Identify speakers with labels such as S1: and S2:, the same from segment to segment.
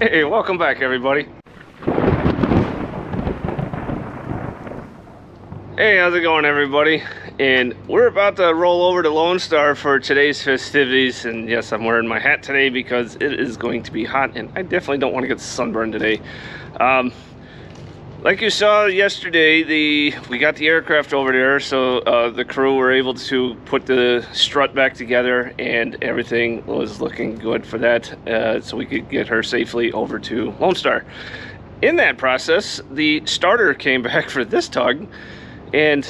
S1: Hey, welcome back everybody. Hey, how's it going everybody? And we're about to roll over to Lone Star for today's festivities. And yes, I'm wearing my hat today because it is going to be hot and I definitely don't want to get sunburned today. Like you saw yesterday, we got the aircraft over there, so the crew were able to put the strut back together and everything was looking good for that, so we could get her safely over to Lone Star. In that process, the starter came back for this tug, and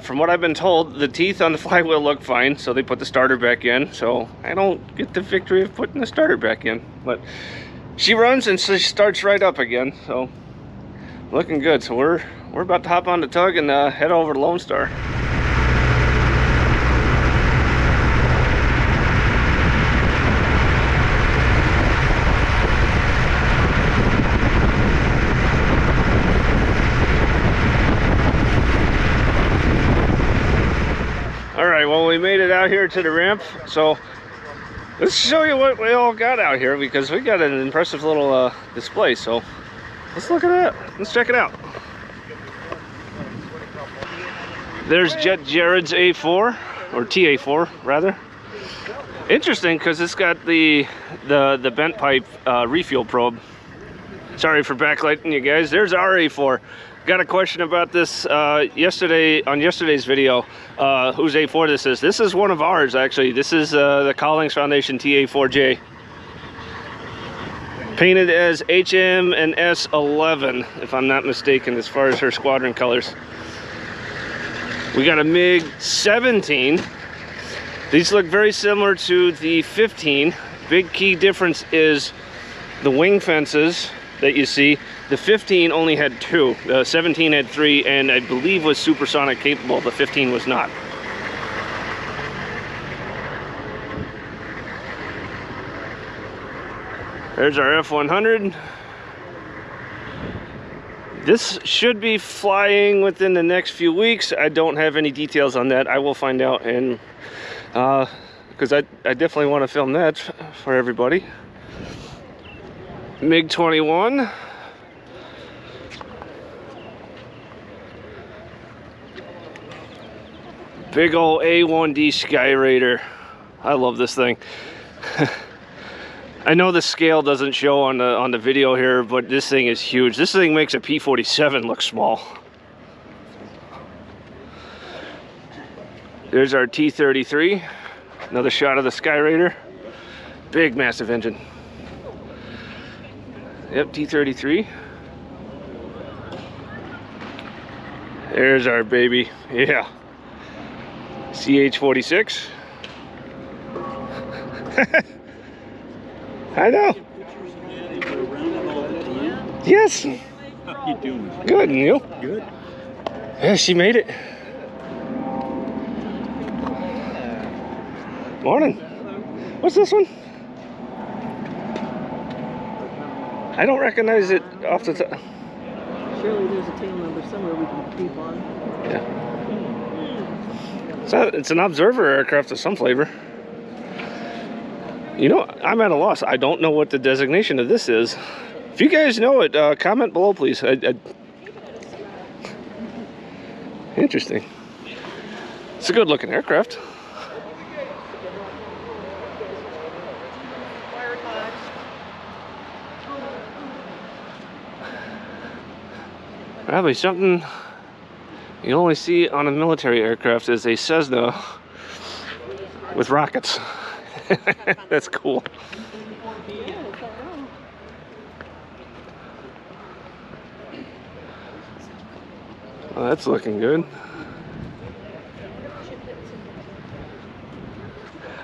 S1: from what I've been told, the teeth on the flywheel look fine, so they put the starter back in. So I don't get the victory of putting the starter back in, but she runs and she starts right up again, so looking good. So we're about to hop on the tug and head over to Lone Star. All right, well, we made it out here to the ramp, so let's show you what we all got out here, because we got an impressive little display. So let's look at that. Let's check it out. There's Jet Jared's A4, or TA4 rather. Interesting because it's got the bent pipe refuel probe. Sorry for backlighting you guys. There's our A4. Got a question about this yesterday on yesterday's video. Whose A4 this is? This is one of ours actually. This is the Collings Foundation TA4J. Painted as HM and S11, if I'm not mistaken, as far as her squadron colors. We got a MiG 17. These look very similar to the 15. Big key difference is the wing fences that you see. The 15 only had 2. The 17 had 3, and I believe was supersonic capable. The 15 was not. There's our F-100. This should be flying within the next few weeks. I don't have any details on that. I will find out, and because I definitely want to film that for everybody. MiG-21. Big old A1D Skyraider. I love this thing. I know the scale doesn't show on the video here, but this thing is huge. This thing makes a P-47 look small. There's our T-33. Another shot of the Skyraider. Big, massive engine. Yep, T-33. There's our baby. Yeah. CH-46. I know. Yes.
S2: How you doing?
S1: Good, and you?
S2: Good.
S1: Yeah, she made it. Morning. What's this one? I don't recognize it off the top.
S3: Surely there's a tail number somewhere we can keep on.
S1: Yeah. It's an observer aircraft of some flavor. You know, I'm at a loss. I don't know what the designation of this is. If you guys know it, comment below, please. Interesting. It's a good-looking aircraft. Probably something you only see on a military aircraft is a Cessna with rockets. That's cool. Well, that's looking good.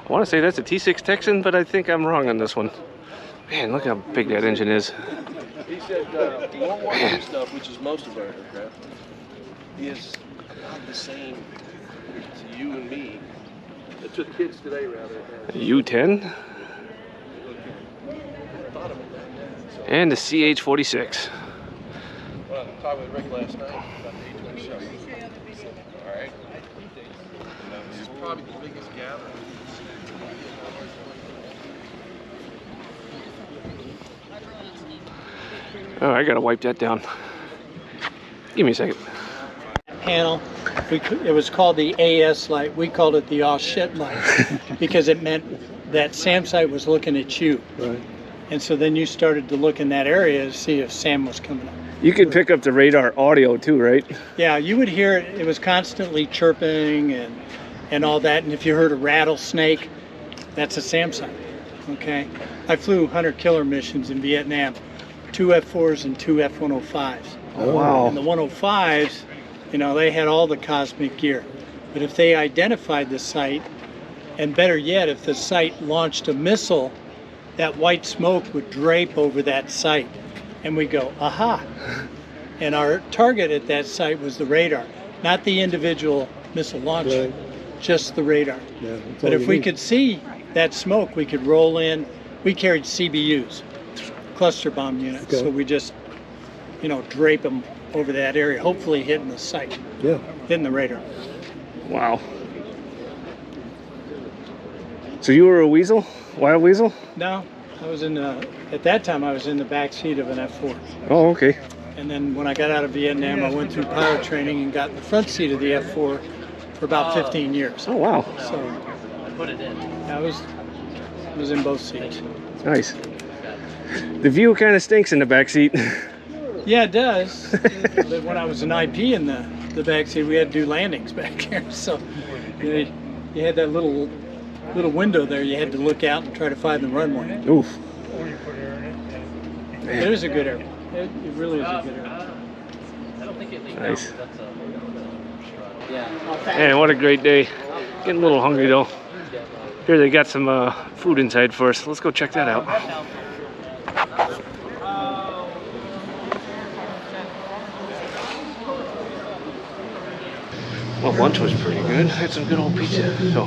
S1: I want to say that's a T6 Texan, but I think I'm wrong on this one. Man, look how big that engine is.
S4: He said he won't want to do stuff, which is most of our aircraft, is about the same to you and me. To the kids today, rather.
S1: U-10. And the CH-46.
S4: Well, I talked with Rick last night about the H-27. All right. This is probably the biggest gathering.
S1: Oh, I gotta wipe that down. Give me a second.
S2: Panel, it was called the AS light. We called it the "oh shit" light because it meant that SAM site was looking at you.
S5: Right.
S2: And so then you started to look in that area to see if SAM was coming up.
S1: You could pick up the radar audio too, right?
S2: Yeah, you would hear it. It was constantly chirping and all that. And if you heard a rattlesnake, that's a SAM site. Okay. I flew hunter killer missions in Vietnam, 2 F4s and 2 F-105s.
S1: Oh, wow.
S2: And the 105s, you know, they had all the cosmic gear. But if they identified the site, and better yet, if the site launched a missile, that white smoke would drape over that site. And we go, aha. And our target at that site was the radar, not the individual missile launch,
S5: Right.
S2: just the radar.
S5: Yeah, that's
S2: But
S5: all
S2: if
S5: you
S2: we
S5: need.
S2: could see that smoke, we could roll in. We carried CBUs, cluster bomb units.
S5: Okay.
S2: So we just, you know, drape them over that area, hopefully hitting the site,
S5: Yeah.
S2: hitting the radar.
S1: Wow. So you were a weasel? Wild weasel?
S2: No, I was in the, at that time I was in the back seat of an F4.
S1: Oh, okay.
S2: And then when I got out of Vietnam, I went through pilot training and got in the front seat of the F4 for about 15 years.
S1: Oh, wow.
S2: So I was in both seats.
S1: Nice. The view kind of stinks in the back seat.
S2: Yeah, it does. But when I was an IP in the back seat, we had to do landings back there. So you had that little window there. You had to look out and try to find the runway.
S1: Oof.
S2: It is a good airport. It really is a good airport.
S1: Nice. Man, what a great day. Getting a little hungry though. Here they got some food inside for us. Let's go check that out. Well, lunch was pretty good. Had some good old pizza. So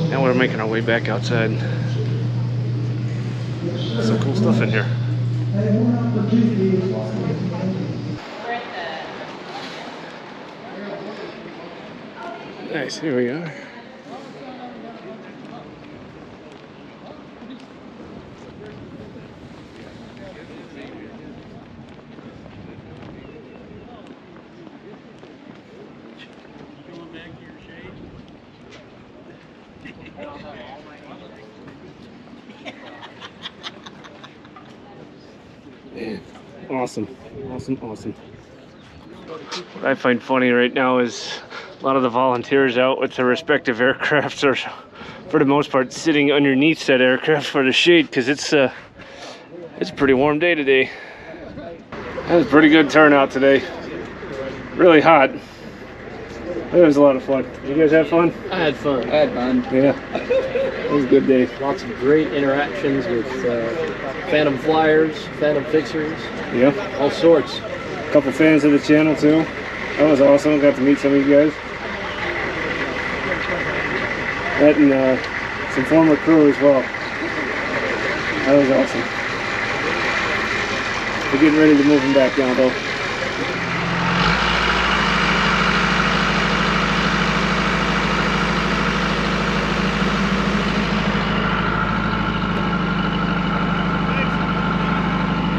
S1: now we're making our way back outside. Some cool stuff in here. Nice, here we are. Man, awesome. What I find funny right now is a lot of the volunteers out with their respective aircrafts are, for the most part, sitting underneath that aircraft for the shade because it's a pretty warm day today. That was a pretty good turnout today. Really hot. It was a lot of fun. You guys have fun?
S6: I had fun.
S1: Yeah. It was a good day.
S6: Lots of great interactions with Phantom Flyers, Phantom Fixers,
S1: Yeah.
S6: all sorts.
S1: A couple fans of the channel too. That was awesome. Got to meet some of you guys. That and some former crew as well. That was awesome. We're getting ready to move them back down though.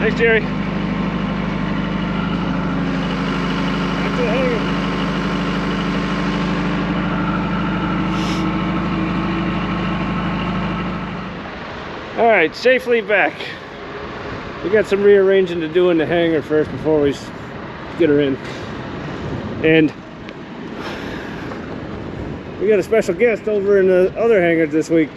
S1: Thanks, Jerry. Back to the hangar. All right, safely back. We got some rearranging to do in the hangar first before we get her in. And we got a special guest over in the other hangar this week.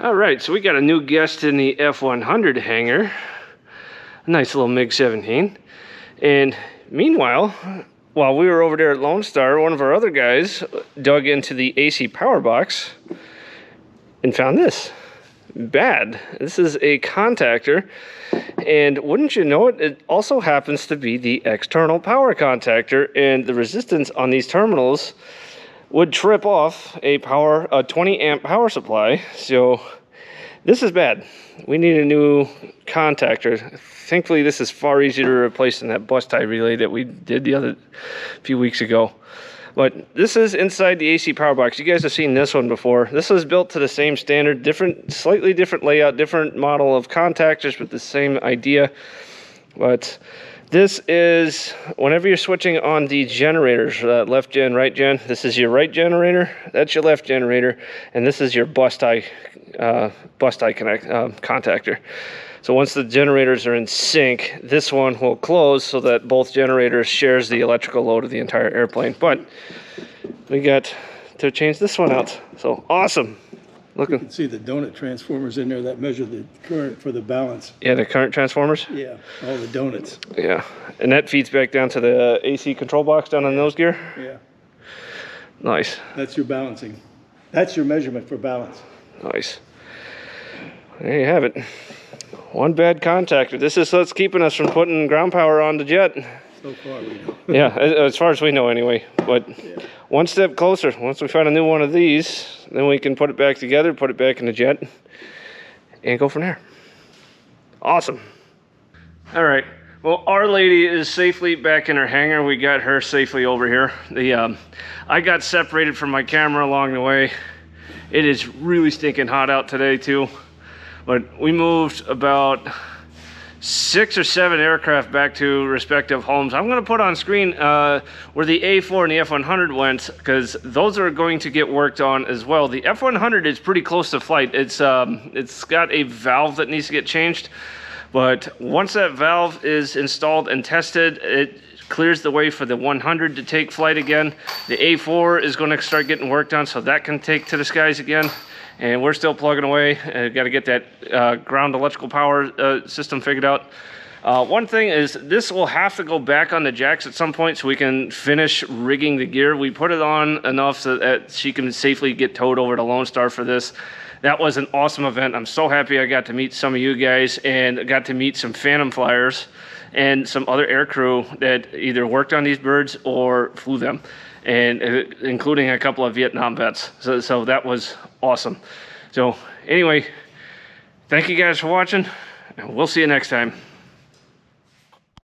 S1: All right, so we got a new guest in the F100 hangar. A nice little MiG-17. And meanwhile, while we were over there at Lone Star, one of our other guys dug into the AC power box and found this. Bad. This is a contactor, and wouldn't you know it, it also happens to be the external power contactor, and the resistance on these terminals would trip off a 20 amp power supply. So this is bad. We need a new contactor. Thankfully, this is far easier to replace than that bus tie relay that we did the other few weeks ago. But this is inside the AC power box. You guys have seen this one before. This was built to the same standard, slightly different layout, different model of contactors, but the same idea. But this is, whenever you're switching on the generators, left gen, right gen, this is your right generator, that's your left generator, and this is your bus tie contactor. So once the generators are in sync, this one will close so that both generators shares the electrical load of the entire airplane. But we got to change this one out. So awesome.
S5: You can see the donut transformers in there that measure the current for the balance.
S1: Yeah, the current transformers?
S5: Yeah, all the donuts.
S1: Yeah. And that feeds back down to the AC control box down on the nose gear?
S5: Yeah.
S1: Nice.
S5: That's your balancing. That's your measurement for balance.
S1: Nice. There you have it. One bad contactor. This is what's keeping us from putting ground power on the jet.
S5: So far we know.
S1: Yeah, as far as we know anyway. But
S5: Yeah.
S1: one step closer. Once we find a new one of these, then we can put it back together, put it back in the jet, and go from there. Awesome. All right. Well, our lady is safely back in her hangar. We got her safely over here. I got separated from my camera along the way. It is really stinking hot out today too. But we moved about 6 or 7 aircraft back to respective homes. I'm going to put on screen where the A4 and the F100 went, because those are going to get worked on as well. The F100 is pretty close to flight. It's got a valve that needs to get changed, but once that valve is installed and tested, it clears the way for the 100 to take flight again. The A4 is going to start getting worked on so that can take to the skies again. And we're still plugging away. Got to get that ground electrical power system figured out. One thing is this will have to go back on the jacks at some point so we can finish rigging the gear. We put it on enough so that she can safely get towed over to Lone Star for this. That was an awesome event. I'm so happy I got to meet some of you guys and got to meet some Phantom flyers and some other air crew that either worked on these birds or flew them, and including a couple of Vietnam vets. So that was awesome. So anyway, thank you guys for watching, and we'll see you next time.